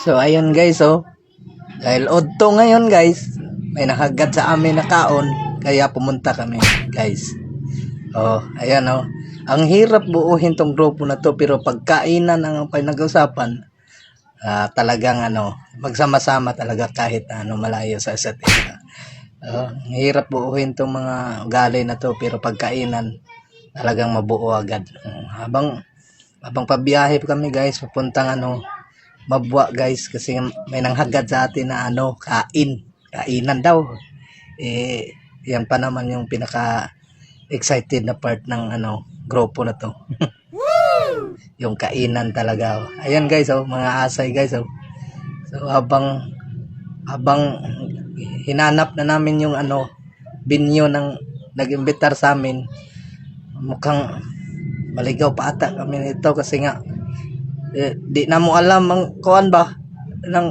So ayun guys, dahil odto ngayon guys, may nakagad sa amin na kaon, kaya pumunta kami guys. Ayan ang hirap buuhin tong grupo na to, pero pagkainan ang pinag-usapan, talagang magsama-sama talaga kahit malayo sa isa't isa. Ang hirap buuhin tong mga ugali na to, pero pagkainan talagang mabuo agad. Habang pabiyahe kami guys, papuntang Mabwa guys, kasi may nanghagad sa atin na kainan daw. Yan pa naman yung pinaka excited na part ng grupo na to. Yung kainan talaga. Ayan guys, mga asay guys. So habang hinanap na namin yung binyo ng nag-imbitar sa amin, mukhang maligaw pa ata kami nito kasi nga di na mo alam ang kuan ba ng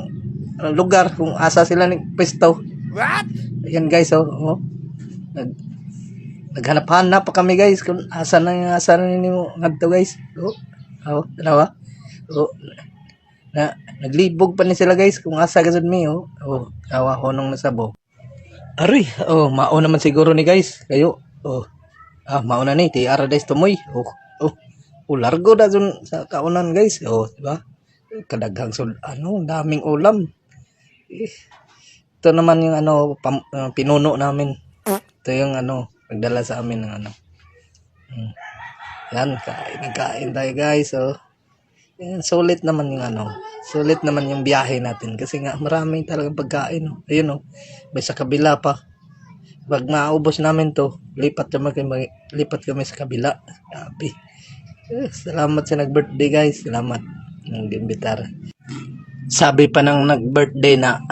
lugar kung asa sila ni pwesto. What? Ayan guys, naghanap-hanap pa kami guys kung asa na nimo ngadto guys. Dalawa. Naglibog pa ni sila guys kung asa gazud mi. Tawa honong nasabo. Ari, mao naman siguro ni guys kayo. Mao na ni ti Aradise Tumoy. Largo da dun sa kaunan guys. Diba? Kadaghang daming ulam. Ito naman yung pinuno namin. Ito yung nagdala sa amin ng Yan, kain tayo guys. Yan, sulit naman yung biyahe natin kasi nga marami talagang pagkain. Ayun may sa kabila pa. Pag maubos namin to, lipat kami sa kabila. Sabi. Salamat sa nag-birthday guys. Salamat ng imbitar. Sabi pa ng nag-birthday na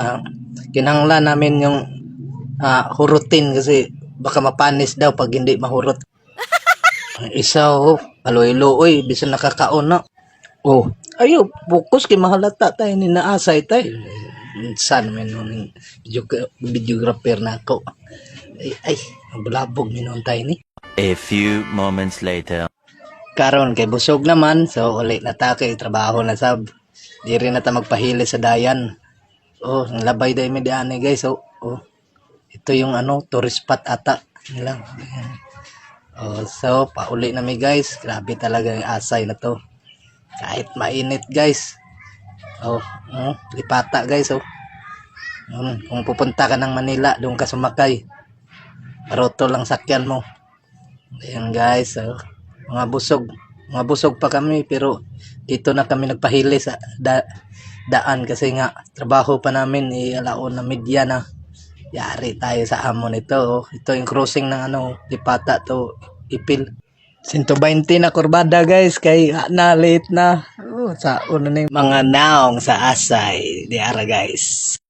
kinahanglan namin yung hurutin kasi baka mapanis daw pag hindi mahurot. Isa aloy-loy bisan nakakaon na. Ayo bukus kay mahalata tayo ni naasay tayo. San men videographer na ako. Ay bulabog minon tayo ni. A few moments later. Karon kay busog naman, so ulit na ta kay trabaho na sab. Di rin na ta magpahili sa dayan. Ang labay day mediane guys. Ito yung tourist spot ata nila. So pauli na mi guys. Grabe talaga yung asay na to. Kahit mainit guys. Lipata guys. Kung pupunta ka ng Manila, doon ka sumakay. Baroto lang sakyan mo. Ayan guys. Mga busog pa kami, pero dito na kami nagpahili sa daan kasi nga trabaho pa namin, alaon na media na. Yari tayo sa hamon ito. Ito yung crossing ng Lipata to Ipil. 120 na kurbada guys, kay late na. Sa una na yung mga naong sa asay. Diara guys.